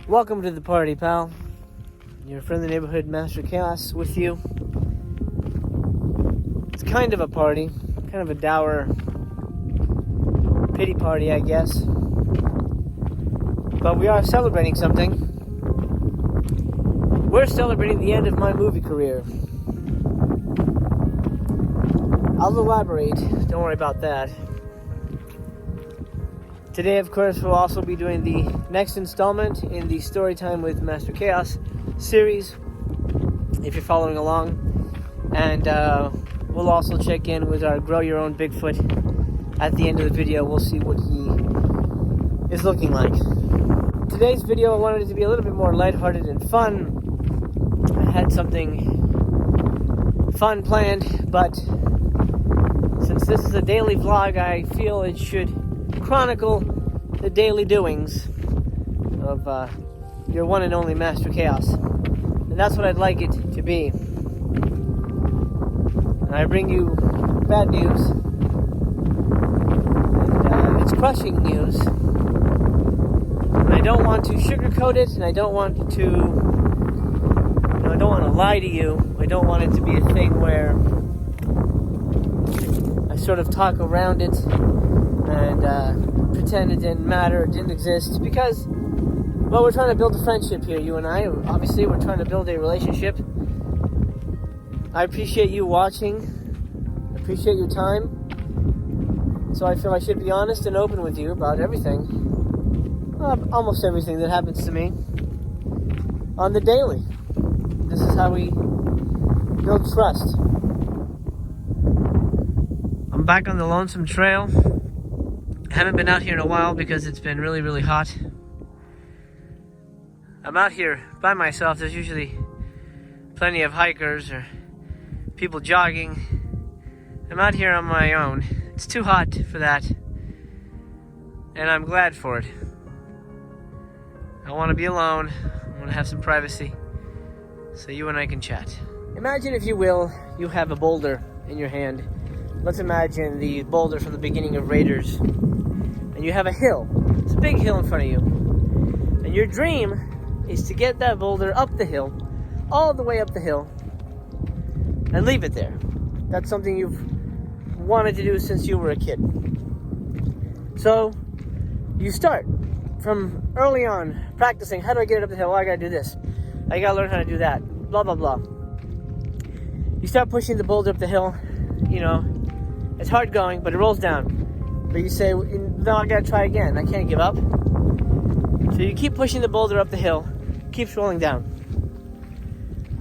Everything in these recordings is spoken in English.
Welcome to the party, pal. Your friendly neighborhood Master Chaos with you. It's kind of a party, kind of a dour pity party, I guess. But we are celebrating something. We're celebrating the end of my movie career. I'll elaborate, don't worry about that. Today, of course, we'll also be doing the next installment in the Storytime with Master Chaos series, if you're following along. And we'll also check in with our Grow Your Own Bigfoot at the end of the video. We'll see what he is looking like. Today's video, I wanted it to be a little bit more lighthearted and fun. I had something fun planned, but since this is a daily vlog, I feel it should chronicle the daily doings of your one and only Master Chaos. And that's what I'd like it to be. And I bring you bad news. And it's crushing news. And I don't want to sugarcoat it, and I don't want to, I don't want to lie to you. I don't want it to be a thing where I sort of talk around it and pretend it didn't matter, it didn't exist, because, well, we're trying to build a friendship here, you and I. Obviously, we're trying to build a relationship. I appreciate you watching. I appreciate your time. So I feel I should be honest and open with you about everything. Almost everything that happens to me on the daily. This is how we build trust. I'm back on the Lonesome Trail. Haven't been out here in a while because it's been really, really hot. I'm out here by myself. There's usually plenty of hikers or people jogging. I'm out here on my own. It's too hot for that, and I'm glad for it. I want to be alone. I want to have some privacy so you and I can chat. Imagine, if you will, you have a boulder in your hand. Let's imagine the boulder from the beginning of Raiders. And you have a hill. It's a big hill in front of you. And your dream is to get that boulder up the hill, all the way up the hill, and leave it there. That's something you've wanted to do since you were a kid. So you start from early on practicing. How do I get it up the hill? Oh, I gotta do this. I gotta learn how to do that. Blah, blah, blah. You start pushing the boulder up the hill. You know, it's hard going, but it rolls down. But you say, no, I gotta try again. I can't give up. So you keep pushing the boulder up the hill. Keeps rolling down.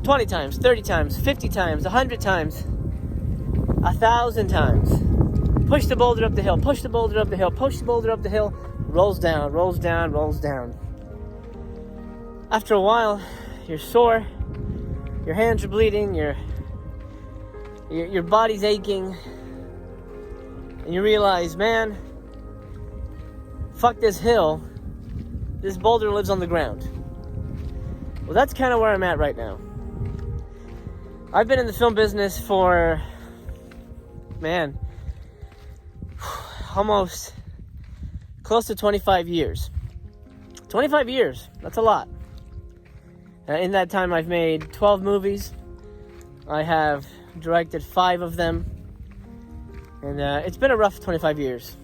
20 times, 30 times, 50 times, 100 times, 1,000 times. Push the boulder up the hill. Push the boulder up the hill. Push the boulder up the hill. Rolls down, rolls down, rolls down. After a while, you're sore. Your hands are bleeding. Your body's aching. And you realize, man, fuck this hill. This boulder lives on the ground. Well, that's kind of where I'm at right now. I've been in the film business for, man, almost close to 25 years. 25 years, that's a lot. In that time, I've made 12 movies. I have directed 5 of them. And it's been a rough 25 years.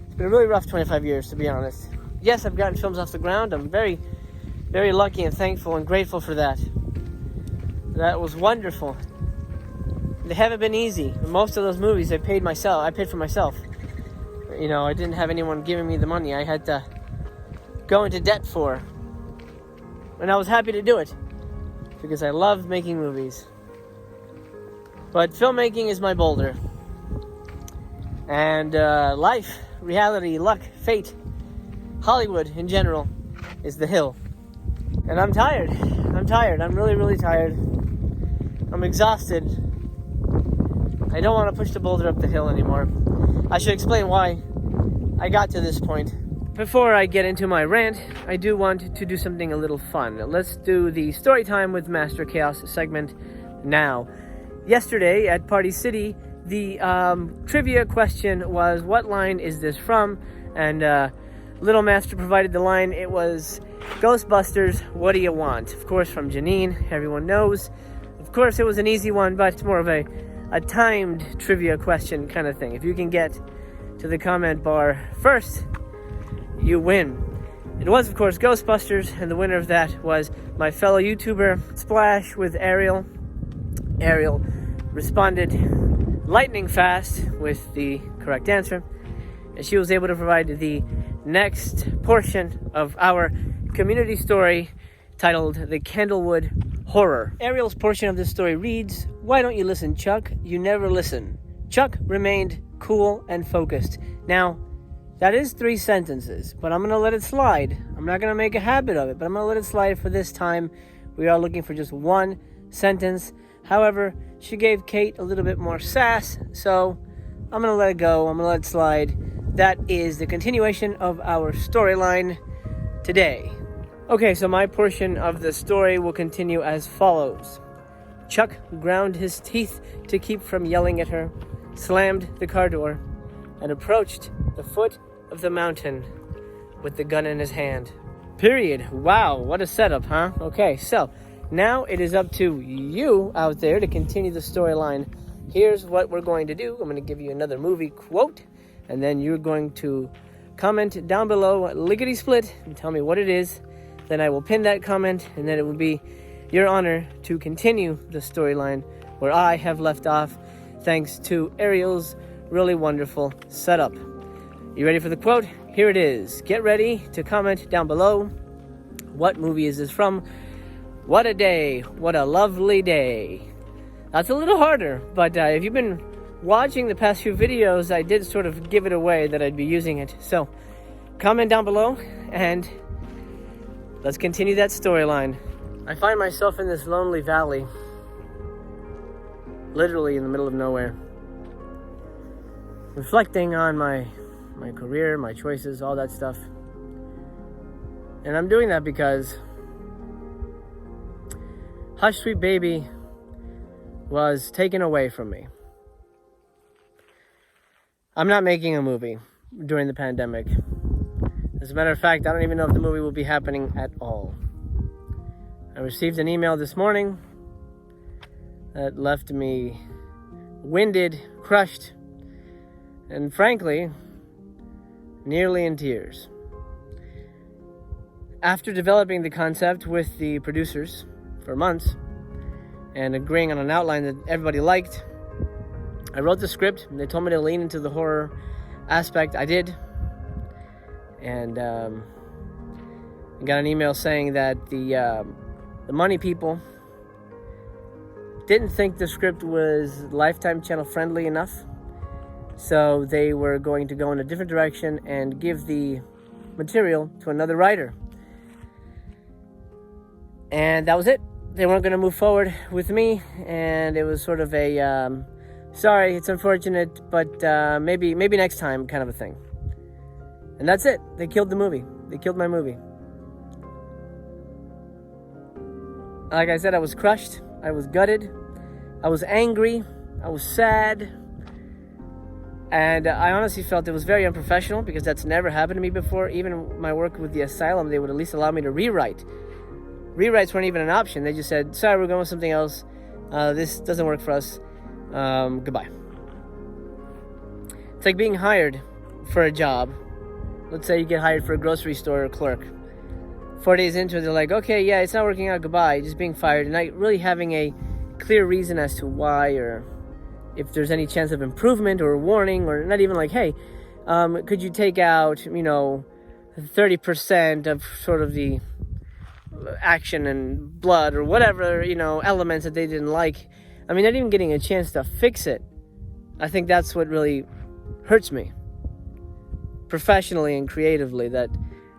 It's been a really rough 25 years, to be honest. Yes, I've gotten films off the ground. I'm very, very lucky and thankful and grateful for that. That was wonderful. They haven't been easy. Most of those movies I paid for myself. You know, I didn't have anyone giving me the money. I had to go into debt for. And I was happy to do it, because I love making movies. But filmmaking is my boulder. And life, reality, luck, fate, Hollywood in general is the hill. And I'm tired. I'm really, really tired. I'm exhausted. I don't want to push the boulder up the hill anymore. I should explain why I got to this point. Before I get into my rant, I do want to do something a little fun. Let's do the Storytime with Master Chaos segment now. Yesterday at Party City, the trivia question was, what line is this from? And Little Master provided the line. It was, Ghostbusters, what do you want? Of course, from Janine, everyone knows. Of course, it was an easy one, but it's more of a timed trivia question kind of thing. If you can get to the comment bar first, you win. It was, of course, Ghostbusters, and the winner of that was my fellow YouTuber, Splash, with Ariel. Ariel responded lightning fast with the correct answer, and she was able to provide the next portion of our community story titled The Candlewood Horror. Ariel's portion of this story reads, "Why don't you listen, Chuck? You never listen." Chuck remained cool and focused. Now, that is 3 sentences, but I'm going to let it slide. I'm not going to make a habit of it, but I'm going to let it slide for this time. We are looking for just 1 sentence. However, she gave Kate a little bit more sass, so I'm going to let it go. I'm going to let it slide. That is the continuation of our storyline today. Okay, so my portion of the story will continue as follows. Chuck ground his teeth to keep from yelling at her, slammed the car door, and approached the foot of the mountain with the gun in his hand. Period. Wow, what a setup, huh? Okay, so now it is up to you out there to continue the storyline. Here's what we're going to do. I'm going to give you another movie quote, and then you're going to comment down below, lickety-split, and tell me what it is. Then I will pin that comment, and then it will be your honor to continue the storyline where I have left off, thanks to Ariel's really wonderful setup. You ready for the quote? Here it is. Get ready to comment down below. What movie is this from? What a day. What a lovely day. That's a little harder, but if you've been watching the past few videos, I did sort of give it away that I'd be using it. So comment down below and let's continue that storyline. I find myself in this lonely valley, literally in the middle of nowhere, reflecting on my career, my choices, all that stuff. And I'm doing that because Hush Sweet Baby was taken away from me. I'm not making a movie during the pandemic. As a matter of fact, I don't even know if the movie will be happening at all. I received an email this morning that left me winded, crushed, and frankly, nearly in tears. After developing the concept with the producers for months and agreeing on an outline that everybody liked, I wrote the script, and they told me to lean into the horror aspect. I did. And I got an email saying that the money people didn't think the script was Lifetime channel friendly enough. So they were going to go in a different direction and give the material to another writer. And that was it. They weren't going to move forward with me, and it was sort of a sorry, it's unfortunate, but maybe next time kind of a thing. And that's it. They killed the movie. They killed my movie. Like I said, I was crushed. I was gutted. I was angry. I was sad. And I honestly felt it was very unprofessional because that's never happened to me before. Even my work with the asylum, they would at least allow me to rewrite. Rewrites weren't even an option. They just said, sorry, we're going with something else. This doesn't work for us. Goodbye. It's like being hired for a job. Let's say you get hired for a grocery store clerk. 4 days into it, they're like, okay, yeah, it's not working out, goodbye. Just being fired and not really having a clear reason as to why, or if there's any chance of improvement or warning, or not even like, hey, could you take out, 30% of sort of the action and blood or whatever, elements that they didn't like. I mean, not even getting a chance to fix it. I think that's what really hurts me, professionally and creatively, that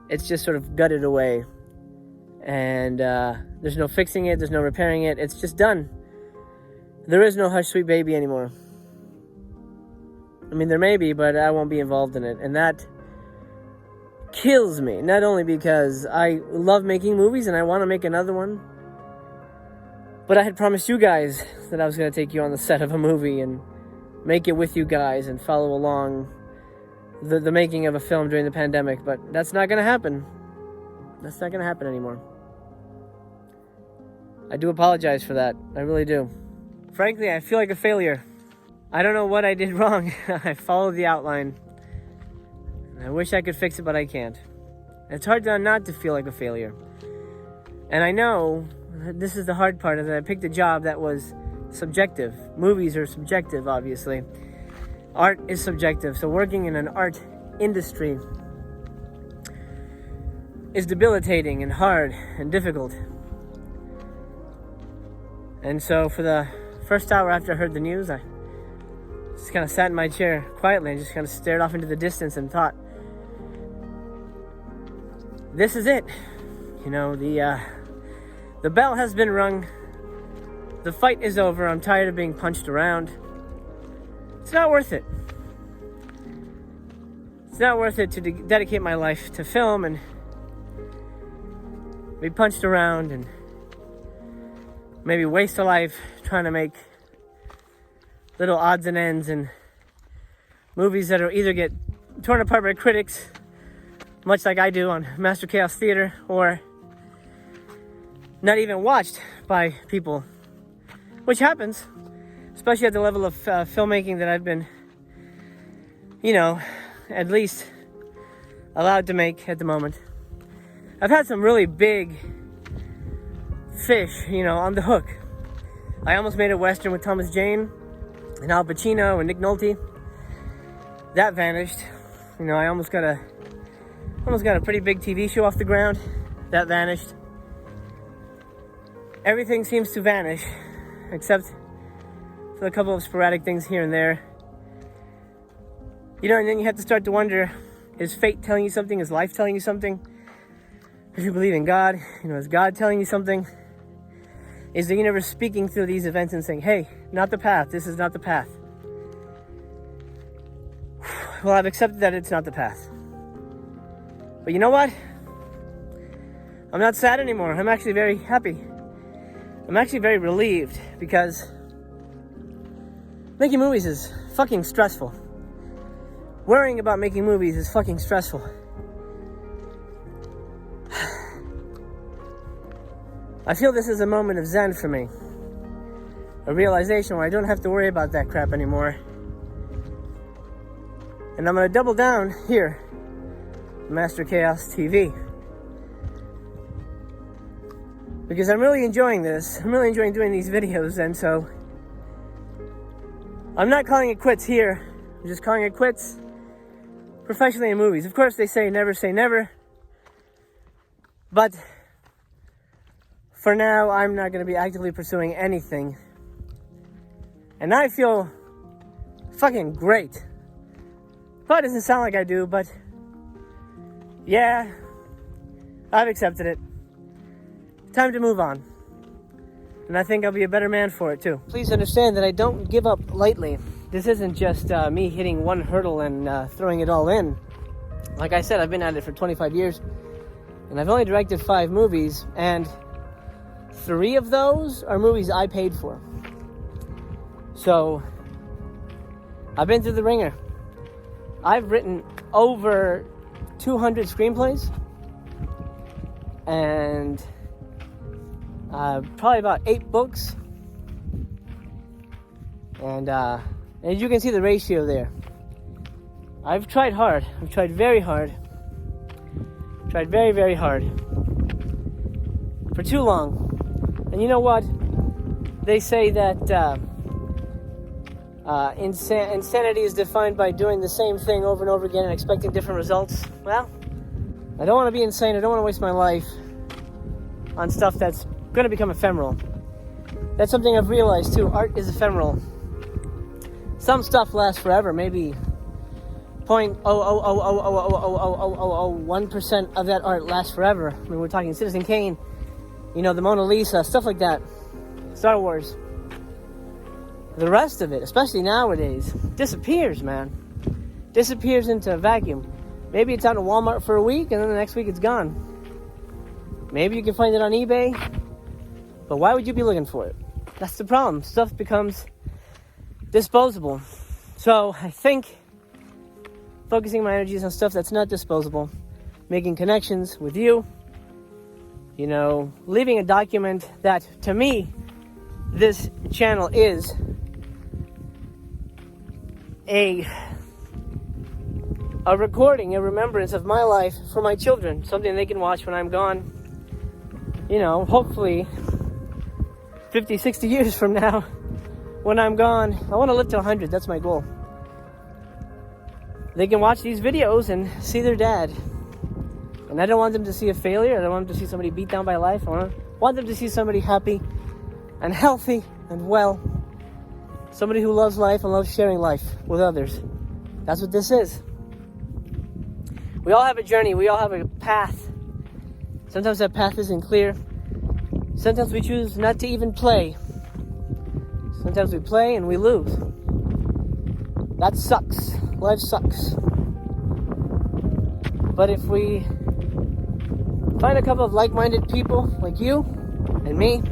it's just sort of gutted away. And there's no fixing it, there's no repairing it, it's just done. There is no Hush Sweet Baby anymore. I mean, there may be, but I won't be involved in it. And that kills me. Not only because I love making movies and I want to make another one, but I had promised you guys that I was going to take you on the set of a movie and make it with you guys and follow along the making of a film during the pandemic, but that's not going to happen. That's not going to happen anymore. I do apologize for that. I really do. Frankly, I feel like a failure. I don't know what I did wrong. I followed the outline. I wish I could fix it, but I can't. It's hard not to feel like a failure. And I know this is the hard part, is that I picked a job that was subjective. Movies are subjective, obviously. Art is subjective. So working in an art industry is debilitating and hard and difficult. And so for the first hour after I heard the news, I just kind of sat in my chair quietly and just kind of stared off into the distance and thought, this is it. You know, the bell has been rung. The fight is over. I'm tired of being punched around. It's not worth it. It's not worth it to dedicate my life to film and be punched around and maybe waste a life trying to make little odds and ends and movies that will either get torn apart by critics, much like I do on Master Chaos Theater, or not even watched by people, which happens, especially at the level of filmmaking that I've been, at least allowed to make at the moment. I've had some really big fish, on the hook. I almost made a Western with Thomas Jane and Al Pacino and Nick Nolte. That vanished. I almost got a pretty big TV show off the ground. That vanished. Everything seems to vanish, except for a couple of sporadic things here and there. And then you have to start to wonder, is fate telling you something? Is life telling you something? If you believe in God, is God telling you something? Is the universe speaking through these events and saying, hey, not the path, this is not the path? Well, I've accepted that it's not the path. But you know what? I'm not sad anymore. I'm actually very happy. I'm actually very relieved, because making movies is fucking stressful. Worrying about making movies is fucking stressful. I feel this is a moment of zen for me. A realization where I don't have to worry about that crap anymore. And I'm going to double down here, Master Chaos TV. Because I'm really enjoying this. I'm really enjoying doing these videos, and so I'm not calling it quits here. I'm just calling it quits professionally in movies. Of course, they say never. But for now, I'm not going to be actively pursuing anything. And I feel fucking great. Probably doesn't sound like I do, but yeah, I've accepted it. Time to move on. And I think I'll be a better man for it too. Please understand that I don't give up lightly. This isn't just me hitting one hurdle and throwing it all in. Like I said, I've been at it for 25 years. And I've only directed 5 movies. And 3 of those are movies I paid for. So I've been through the ringer. I've written over 200 screenplays. And probably about 8 books. And as you can see the ratio there. I've tried hard. I've tried very hard. Tried very, very hard. For too long. And you know what? They say that insanity is defined by doing the same thing over and over again and expecting different results. Well, I don't want to be insane. I don't want to waste my life on stuff that's going to become ephemeral. That's something I've realized too. Art is ephemeral. Some stuff lasts forever. Maybe 0.000000001% of that art lasts forever. I mean, we're talking Citizen Kane, the Mona Lisa, stuff like that. Star Wars. The rest of it, especially nowadays, disappears, man. Disappears into a vacuum. Maybe it's out in Walmart for a week, and then the next week it's gone. Maybe you can find it on eBay, but why would you be looking for it? That's the problem. Stuff becomes disposable. So I think focusing my energies on stuff that's not disposable, making connections with you, you know, leaving a document that, to me, this channel is a recording, a remembrance of my life for my children, something they can watch when I'm gone. You know, hopefully 50, 60 years from now, when I'm gone, I want to live to 100. That's my goal. They can watch these videos and see their dad. And I don't want them to see a failure. I don't want them to see somebody beat down by life. I want them to see somebody happy and healthy and well. Somebody who loves life and loves sharing life with others. That's what this is. We all have a journey. We all have a path. Sometimes that path isn't clear. Sometimes we choose not to even play. Sometimes we play and we lose. That sucks. Life sucks. But if we find a couple of like-minded people like you and me,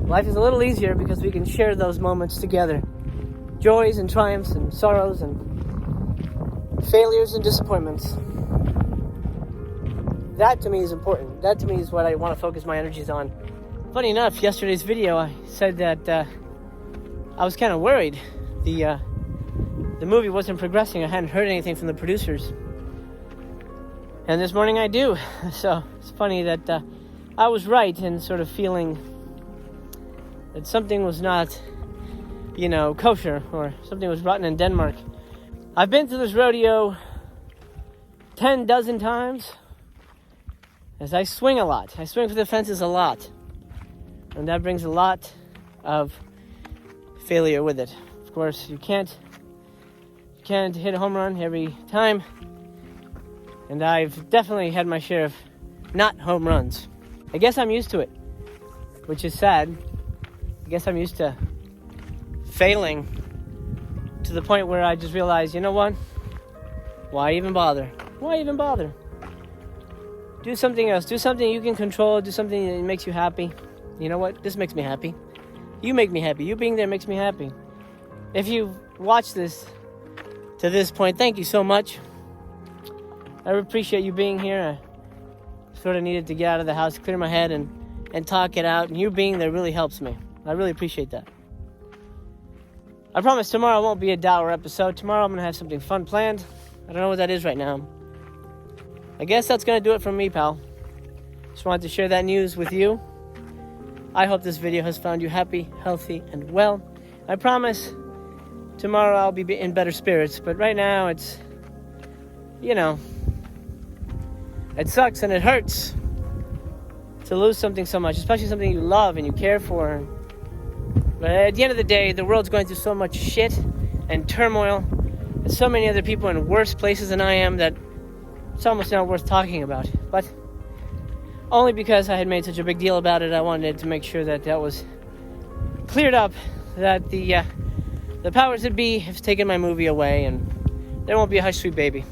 life is a little easier because we can share those moments together. Joys and triumphs and sorrows and failures and disappointments. That to me is important. That to me is what I want to focus my energies on. Funny enough, yesterday's video I said that I was kind of worried. The movie wasn't progressing. I hadn't heard anything from the producers. And this morning I do. So it's funny that I was right in sort of feeling that something was not, you know, kosher, or something was rotten in Denmark. I've been to this rodeo 10 dozen times, as I swing a lot. I swing for the fences a lot. And that brings a lot of failure with it. Of course, you can't hit a home run every time. And I've definitely had my share of not home runs. I guess I'm used to it, which is sad. I guess I'm used to failing to the point where I just realize, you know what? Why even bother? Why even bother? Do something else. Do something you can control. Do something that makes you happy. You know what? This makes me happy. You make me happy. You being there makes me happy. If you watch this to this point, thank you so much. I appreciate you being here. I sort of needed to get out of the house, clear my head, and talk it out. And you being there really helps me. I really appreciate that. I promise tomorrow won't be a dour episode. Tomorrow I'm going to have something fun planned. I don't know what that is right now. I guess that's going to do it from me, pal. Just wanted to share that news with you. I hope this video has found you happy, healthy, and well. I promise tomorrow I'll be in better spirits. But right now it's, you know, it sucks and it hurts to lose something so much, especially something you love and you care for. But at the end of the day, the world's going through so much shit and turmoil. There's so many other people in worse places than I am that it's almost not worth talking about. But only because I had made such a big deal about it, I wanted to make sure that that was cleared up, that the powers that be have taken my movie away and there won't be a Hush Sweet Baby.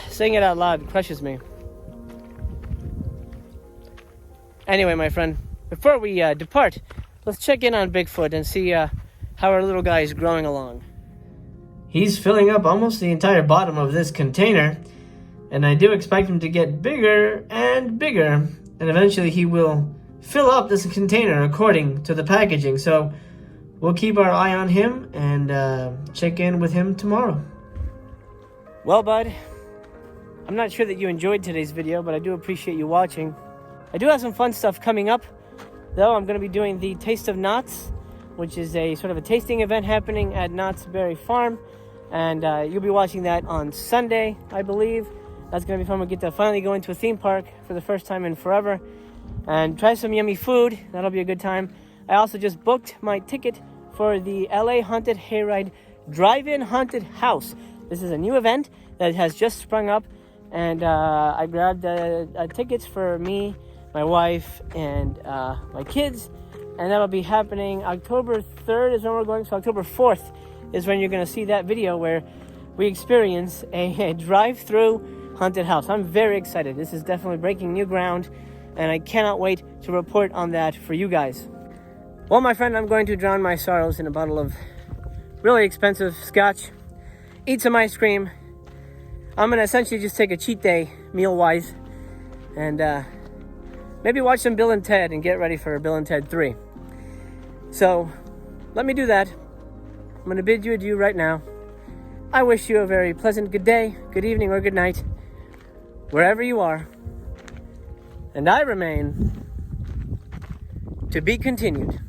Saying it out loud crushes me. Anyway, my friend, before we depart, let's check in on Bigfoot and see how our little guy is growing along. He's filling up almost the entire bottom of this container, and I do expect him to get bigger and bigger, and eventually he will fill up this container according to the packaging. So we'll keep our eye on him and check in with him tomorrow. Well, bud, I'm not sure that you enjoyed today's video, but I do appreciate you watching. I do have some fun stuff coming up, though. I'm going to be doing the Taste of Knott's, which is a sort of a tasting event happening at Knott's Berry Farm, and you'll be watching that on Sunday, I believe. That's going to be fun. We'll get to finally go into a theme park for the first time in forever and try some yummy food. That'll be a good time. I also just booked my ticket for the LA Haunted Hayride Drive-In Haunted House. This is a new event that has just sprung up, and I grabbed tickets for me, my wife, and my kids, and that'll be happening October 3rd is when we're going, so October 4th is when you're going to see that video where we experience a drive-through haunted house. I'm very excited. This is definitely breaking new ground, and I cannot wait to report on that for you guys. Well, my friend, I'm going to drown my sorrows in a bottle of really expensive scotch. eat some ice cream. I'm gonna essentially just take a cheat day, meal-wise, and maybe watch some Bill and Ted and get ready for Bill and Ted 3. So, let me do that. I'm gonna bid you adieu right now. I wish you a very pleasant good day, good evening, or good night, wherever you are. And I remain to be continued.